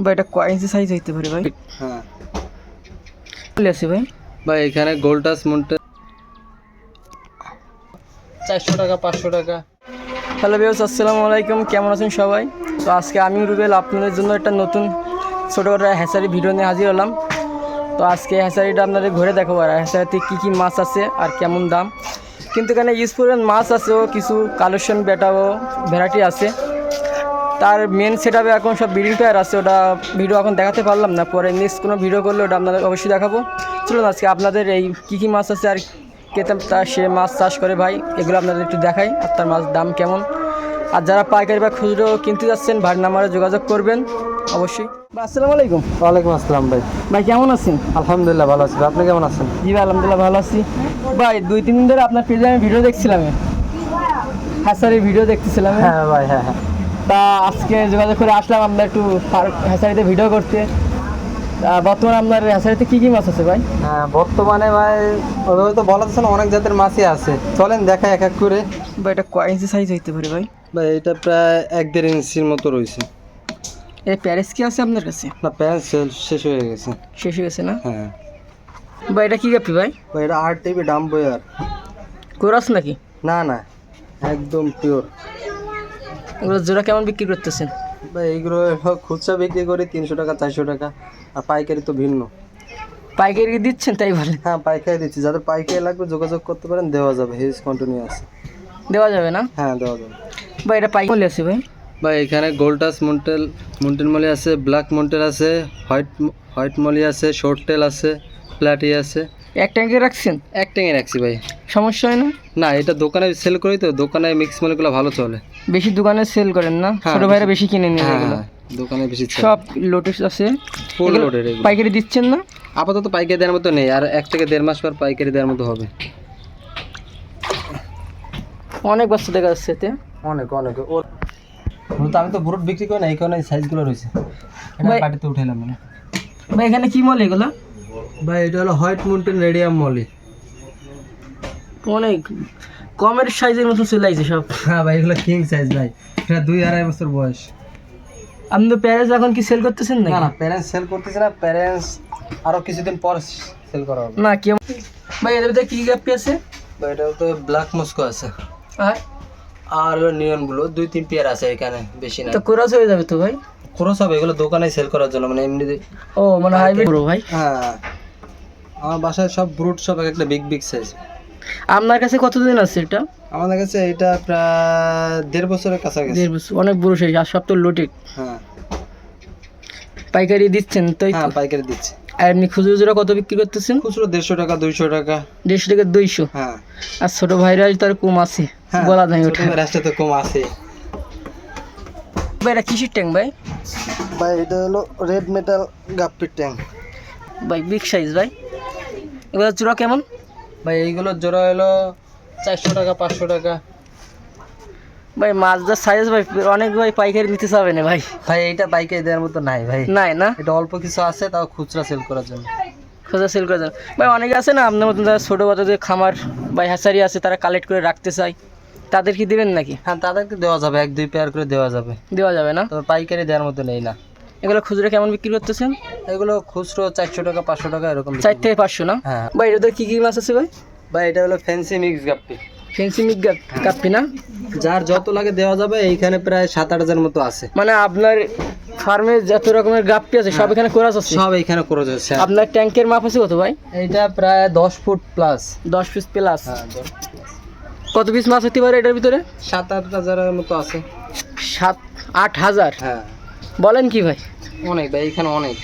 ভাই এটা কয় ইঞ্চি সাইজ হইতে পারে ভাই? হ্যাঁ চলে আসে ভাই। ভাই এখানে গোল্ডাস মন্টে 400 টাকা 500 টাকা। হ্যালো ভিউয়ার্স, আসসালামু আলাইকুম। কেমন আছেন সবাই? তো আজকে আমি রুবেল আপনাদের জন্য একটা নতুন ছোটোখাটো হ্যাচারি ভিডিও নিয়ে হাজির হলাম। তো আজকে হ্যাচারিটা আপনাদের ঘুরে দেখাবো আর হ্যাচারিতে কী কী মাছ আছে আর কেমন দাম। কিন্তু এখানে ইউজফুল মাছ আছেও, কিছু কালেকশন বেটাও ভ্যারাইটি আছে। তার মেন সেট আপে এখন সব ব্রিডিং পেয়ার আছে, ওটা ভিডিও এখন দেখাতে পারলাম না, পরে নেক্সট কোনো ভিডিও করলে ওটা আপনাদের অবশ্যই দেখাবো। চলুন আজকে আপনাদের এই কী কী মাছ আছে আর তা সে মাছ চাষ করে ভাই, এগুলো আপনাদের একটু দেখাই আর তার মাছ দাম কেমন। আর যারা পাইকারি বা খুচরো কিনতে যাচ্ছেন ভাই নাম্বারে যোগাযোগ করবেন অবশ্যই। আসসালামু আলাইকুম। ওয়ালাইকুম আসসালাম ভাই। ভাই কেমন আছেন? আলহামদুলিল্লাহ ভালো আছি, আপনি কেমন আছেন? জি ভাই আলহামদুলিল্লাহ ভালো আছি। ভাই 2-3 দিন ধরে আপনার পেজে আমি ভিডিও দেখছিলাম, হ্যাচারির ভিডিও দেখতেছিলাম। হ্যাঁ ভাই হ্যাঁ হ্যাঁ। তা আজকে যোগাযোগ করে আসলাম আমরা একটু হ্যাচারিতে ভিডিও করতে। বর্তমানে আপনার হ্যাচারিতে কী কী মাছ আছে ভাই? হ্যাঁ বর্তমানে ভাই ওইভাবে তো বলা যাচ্ছে না, অনেক জাতের মাছই আছে, চলেন দেখাই এক এক করে। ভাই এটা কয় ইঞ্চি সাইজ হইতে পারে ভাই? ভাই এটা প্রায় 1-1.5 ইঞ্চির মতো রয়েছে। এই প্যারেস কি আছে আপনার কাছে? না প্যান্ট শেষ হয়ে গেছে। শেষ হয়ে গেছে না? হ্যাঁ ভাই এটা কী গাপি ভাই? ভাই এটা 8 টিবি ডাম বয়ার। কোরাস নাকি? না না একদম পিওর। এগুলো জোড়া কেমন বিক্রি করতেছেন? ভাই এইগুলো খুচরা বিক্রি করি 300 টাকা 400 টাকা, আর পাইকারি তো ভিন্ন। পাইকারি দিচ্ছেন তাই বলেন? হ্যাঁ পাইকারি দিচ্ছি, যাদের পাইকারি লাগবে যোগাযোগ করতে পারেন, দেওয়া যাবে, হিউজ কন্টিনিউ আছে। দেওয়া যাবে না? হ্যাঁ দেওয়া যাবে। ভাই এটা পাইকারি আছে ভাই? ভাই এখানে গোল্ডাস মন্টেল মলি আছে, ব্ল্যাক মন্টেল আছে, হোয়াইট মলি আছে, শর্ট টেল আছে, প্ল্যাটি আছে। এক ট্যাঙ্কে রাখছেন? এক ট্যাঙ্কে রাখছি ভাই। সমস্যা হয় না? না এটা দোকানে সেল করি তো, দোকানে মিক্স মলিগুলো ভালো চলে। বেশি দোকানে সেল করেন না? হ্যাঁ, ছোট ভাইরা বেশি কিনে নিয়ে হ্যাঁ এগুলো দোকানে বেশি চলে। সব লোটেস আছে, ফুল এগুলো লোডের। পাইকারি দিচ্ছেন না? আপাতত পাইকারি দেওয়ার মতো নেই, আর 1 থেকে 1.5 মাস পর পাইকারি দেওয়ার মতো হবে। অনেক বাচ্চা দেখা যাচ্ছে এতে। অনেক অনেক ওর তো আমি তো ব্রুট বিক্রি করি না, এই কারণে সাইজগুলো রয়েছে, এটা ভাই- পাটিতে উঠাইলাম না। ভাই এখানে কি মল এগুলো? ভাই এটা হলো হোয়াইট মাউন্টেন রেডিয়াম মলি। অনেক কমের সাইজের মতো চলে আসছে সব। হ্যাঁ ভাই এগুলো কিং সাইজ ভাই, এটা 2-2.5 বছর বয়স। আপনি তো প্যারেস এখন কি সেল করতেছেন না না? না প্যারেন্টস সেল করতেছে না, প্যারেন্টস আরো কিছুদিন পর সেল করা হবে। না কেমন ভাই এদের ভিতরে কি গাপি আছে? ভাই এটা তো ব্ল্যাক মস্কো আছে, আর আর নিয়ন গুলো 2-3 পেয়ার আছে এখানে, বেশি না। তো কোরাস হয়ে যাবে তো ভাই? খরচ হবে এগুলো দোকানে সেল করার জন্য, মানে এমনি। ও মানে হাইব্রিড বড় ভাই। হ্যাঁ আমার বাসায় সব ব্রুট সব একটা বিগ বিগ সাইজ। আপনার কাছে কতদিন আছে এটা? আমাদের কাছে এটা প্রায় 1.5 বছরের কাছাকাছি। 1.5 বছর, অনেক বড় সাইজ। আর সব তো লোটেড। হ্যাঁ পাইকারি দিচ্ছেন তাই তো? হ্যাঁ পাইকারি দিচ্ছি। আর এমনি খুচরো জোড়া কত বিক্রি করতেছেন? খুচরো 150 টাকা 200 টাকা। 150 থেকে 200। হ্যাঁ আর ছোট ভাইরা তার কম আছে, হ্যাঁ বলা যায় ওটা। রাস্তা তো কম আছে। ভাই এটা কিসের ট্যাঙ্ক ভাই? ভাই এটা হলো রেড মেটাল গাপ্পির ট্যাঙ্ক। ভাই বিগ সাইজ ভাই। এগুলো জোড়া কেমন? ভাই এইগুলোর জোড়া হলো 400 টাকা 500 টাকা। ভাই মাছদার সাইজ ভাই অনেক ভাই পাইকারি নিতে চাবে না ভাই। ভাই এইটা পাইকারি দেওয়ার মতো নাই ভাই, নাই না? এটা অল্প কিছু আছে, তাও খুচরা সেল করার জন্য। খোঁজা সেল করে দেন ভাই। অনেকে আছে না আপনার মতন যারা ছোটো বাচ্চাদের খামার বা হ্যাচারি আছে, তারা কালেক্ট করে রাখতে চায়, তাদের কি দিবেন নাকি? হ্যাঁ তাদেরকে দেওয়া যাবে, 1-2 পেয়ার করে দেওয়া যাবে। দেওয়া যাবে না? তবে পাইকারি দেওয়ার মতো নেই না। এগুলো খুচরা কেমন বিক্রি করতেছেন? এগুলো খুচরো 400 টাকা 500 টাকা এরকম। 4 থেকে 500 না? হ্যাঁ ভাই এটাতে কি কি মাছ আছে ভাই? ভাই এটা হলো fancy mix guppy. Fancy mix guppy না? যার যত লাগে দেওয়া যাবে, এইখানে প্রায় 7-8 হাজার মতো আছে। মানে আপনার ফার্মে যত রকমের গাপ্পি আছে সব এখানে কোরাস আছে? সব এইখানে করে যাচ্ছে। আপনার ট্যাঙ্কের মাপ আছে কত ভাই? এইটা প্রায় 10 ফুট প্লাস। 10 piece plus? হ্যাঁ কত পিস মাছ হতে পারে এটার ভিতরে? 7-8 হাজারের মতো আছে। 7-8 হাজার? হ্যাঁ বলেন কি ভাই? অনেক ভাই, এখানে অনেক।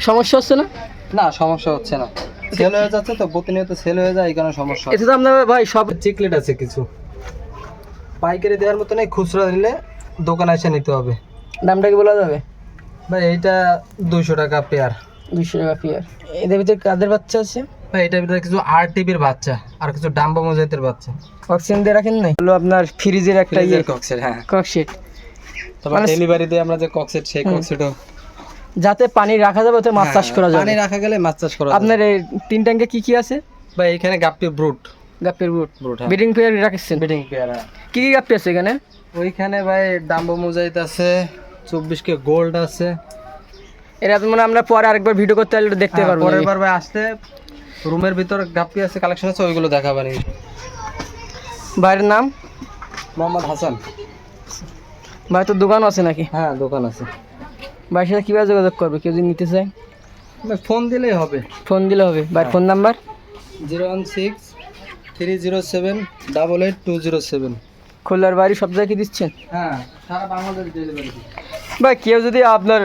সমস্যা হচ্ছে না? না সমস্যা হচ্ছে না, সেল হয়ে যাচ্ছে তো, প্রতিনিয়ত সেল হয়ে যায়, এই কারণে সমস্যা এতে তো আপনার ভাই সব চিকলেট আছে কিছু। পাইকারি দেওয়ার মতো নেই, খুচরা নিলে দোকানে এসে নিতে হবে। দামটা কি বলা যাবে? ভাই এইটা 200 টাকা পেয়ার। 200 টাকা পেয়ার। এদের ভিতরে কাদের বাচ্চা আছে? ভাই এটার ভিতরে কিছু RTB-র বাচ্চা আর কিছু ডাম্বো মোজাইতের বাচ্চা। অক্সিজেন দিয়ে রাখেন নাই? হলো আপনার ফ্রিজের একটা ইয়ে কক্সেট। হ্যাঁ ককশিট, তারপর ডেলিভারি দিয়ে আমরা যে কক্সেট, সেই কক্সেটও যাতে পানি রাখা যাবে ওতে মাছ চাষ করা যাবে। পানি রাখা গেলে মাছ চাষ করা যাবে। আপনার এই 3 ট্যাঙ্কে কি কি আছে? ভাই এখানে গাপ্পি ব্রুট। গাপ্পির বুট হ্যাঁ। ব্রিডিং পেয়ার রাখছেন? Breeding pair. কি কি গাপ্পি আছে এখানে? ওইখানে ভাই ডাম্বো মোজাইত আছে, 24 কে গোল্ড আছে, এটা মানে আমরা পরে আরেকবার ভিডিও করতে পারলে দেখতে পারবো পরের নাকি? বার ভাই আসতে রুমের ভিতর গাপ্পি আছে, কালেকশন আছে, ওইগুলো দেখাবেন। ভাইয়ের নাম? মোহাম্মদ হাসান। ভাই তো দোকান আছে নাকি? হ্যাঁ, দোকান আছে। ভাইয়ের সাথে কীভাবে যোগাযোগ করবে কেউ যদি নিতে চায়? ভাই ফোন দিলেই হবে। ফোন দিলে হবে। ভাইয়ের ফোন নাম্বার? 016-307-88207। খুলনার বাড়ি সব জায়গায় দিচ্ছেন? হ্যাঁ, সারা বাংলাদেশ ডেলিভারি। ভাই কেউ যদি আপনার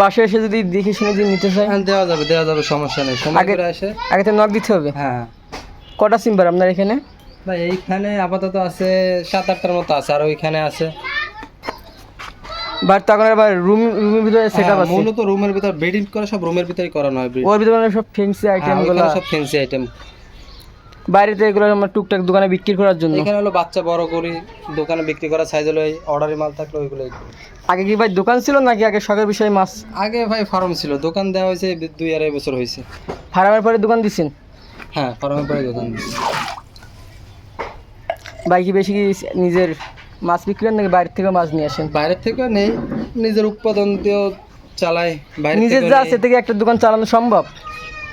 বাসায় এসে যদি দেখে শুনে যদি নিতে চায়? হ্যাঁ, দেওয়া যাবে, সমস্যা নেই। সময় করে আসে। আগে তো নক দিতে হবে। হ্যাঁ কটা সিম্বার আপনার এখানে? ভাই এইখানে আপাতত আছে 7-8টার মতো আছে, আর ওইখানে আছে। বাট তো এখন আবার রুমের ভিতরে সেট আপ আছে। মূলত রুমের ভিতর বেডিং করে, সব রুমের ভিতরেই করানো হয়। ওর ভিতরে মানে সব ফ্যান্সি আইটেমগুলো, সব ফ্যান্সি আইটেম। বাইরেতে এগুলো আমরা টুকটাক দোকানে বিক্রি করার জন্য। এখানে হলো বাচ্চা বড় করি, দোকানে বিক্রি করা সাইজ হলো এই অর্ডারি মাল থাকলে ওইগুলোই করি। আগে কি ভাই দোকান ছিল নাকি আগে শখের বিষয়ে মাছ? আগে ভাই ফার্ম ছিল, দোকান দেওয়া হয়েছে 2-2.5 বছর হয়েছে। ফার্মের পরে দোকান দিচ্ছেন? হ্যাঁ, ফার্মের পরে দোকান দিচ্ছি। ভাই কি বেশি কি নিজের মাছ বিক্রি করেন নাকি বাইরে থেকে মাছ নিয়ে আসেন? বাইরের থেকে নেই, নিজের উৎপাদন দিয়েও চালাই। বাইরে নিজের যা আছে থেকে একটা দোকান চালানো সম্ভব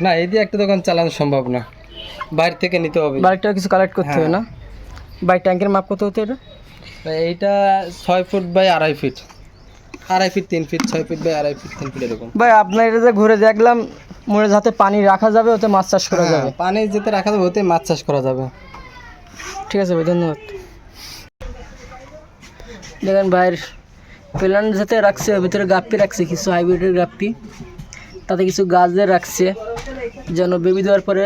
না, এই দিয়ে একটা দোকান চালানো সম্ভব না, বাইরে থেকে নিতে হবে। বাইকটা কিছু কালেক্ট করতে হবে না? বাইক ট্যাঙ্কের মাপ কত হতো এটা? এইটা 6 foot by 2.5 feet, 2.5 feet 3 feet, 6 feet by 2.5 feet 3 feet এরকম। ভাই আপনার এটা যে ঘুরে দেখলাম মনে যাতে পানি রাখা যাবে ওতে মাছ চাষ করা যাবে। পানি যেতে রাখা যাবে ওতে মাছ চাষ করা যাবে। ঠিক আছে ভাই, ধন্যবাদ। দেখেন ভাইয়ের প্ল্যান যাতে রাখছে ওর ভিতরে গাপ্পি রাখছে, কিছু হাইব্রিডের গাপ্পি, তাতে কিছু গাছদের রাখছে যেন বেবি দেওয়ার পরে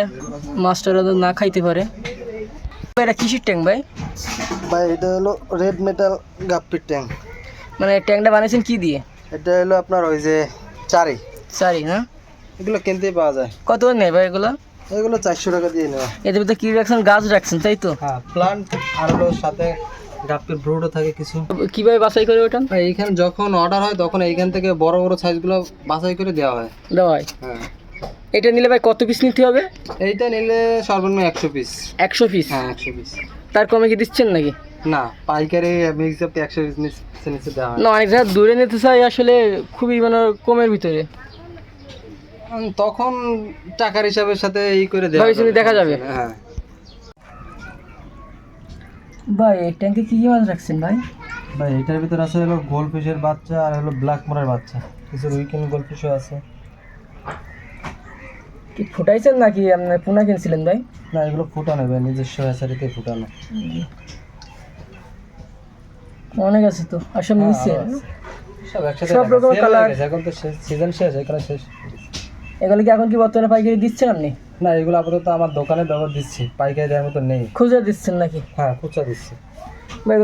মাছটা না খাইতে পারে। এটা কিসের ট্যাঙ্ক ভাই? ভাই এটা হলো রেড মেটাল গাপ্পির ট্যাঙ্ক। মানে ট্যাঙ্কটা বানিয়েছেন কি দিয়ে? এটা হলো আপনার ওই যে চারি না? এগুলো কিনতেই পাওয়া যায়। কত নেই ভাই এগুলো? এগুলো 400 টাকা দিয়ে নেওয়া। এদের ভিতরে কি রাখছেন? গাছ রাখছেন তাই তো? হ্যাঁ, প্লান্ট আর হলো সাথে গাপ্পির ব্রুডও থাকে কিছু। কিভাবে বাছাই করে ওঠেন? এইখানে যখন অর্ডার হয় তখন এইখান থেকে বড় বড় সাইজগুলো বাছাই করে দেওয়া হয়। দেওয়া হয়। হ্যাঁ, এটা নিলে ভাই কত পিস নিতে হবে? এইটা নিলে সর্বনিম্ন 100 পিস। 100 পিস? হ্যাঁ, 100 পিস। তার কমে কি দিচ্ছেন নাকি? না, পাইকারি মিক্স আপ 100 পিস নিচে দেওয়া হয়। না, অনেক জায়গায় দূরে নিতে চাই আসলে খুবই মানে কমের ভিতরে। তখন টাকার হিসাবের সাথে এই করে দেওয়া ভাই শুনে দেখা যাবে। হ্যাঁ ভাই এই ট্যাঙ্কে কি কি মাছ রাখছেন ভাই? ভাই এটার ভিতর আছে হলো গোল্ডফিশের বাচ্চা আর হলো ব্ল্যাক মোরার বাচ্চা, কিছু উইকেন্ড গোল্ডফিশও আছে। কি ফুটাইছেন নাকি আপনি পোনা কিনছিলেন ভাই? না, এগুলো ফুটানো ভাই, নিজস্ব হ্যাচারিতে ফুটানো। অনেক আছে তো, আর সব নিচ্ছে সব একসাথে সব রকম কালার। এখন তো সিজন শেষ, এখানে শেষ। এগুলো কি এখন কি বর্তমানে পাইকারি দিচ্ছেন আপনি? না, এগুলো আপাতত আমার দোকানে ব্যবহার দিচ্ছি, পাইকারি দেওয়ার মতো নেই। খুচরা দিচ্ছেন নাকি? হ্যাঁ, খুচরা দিচ্ছি। ভাই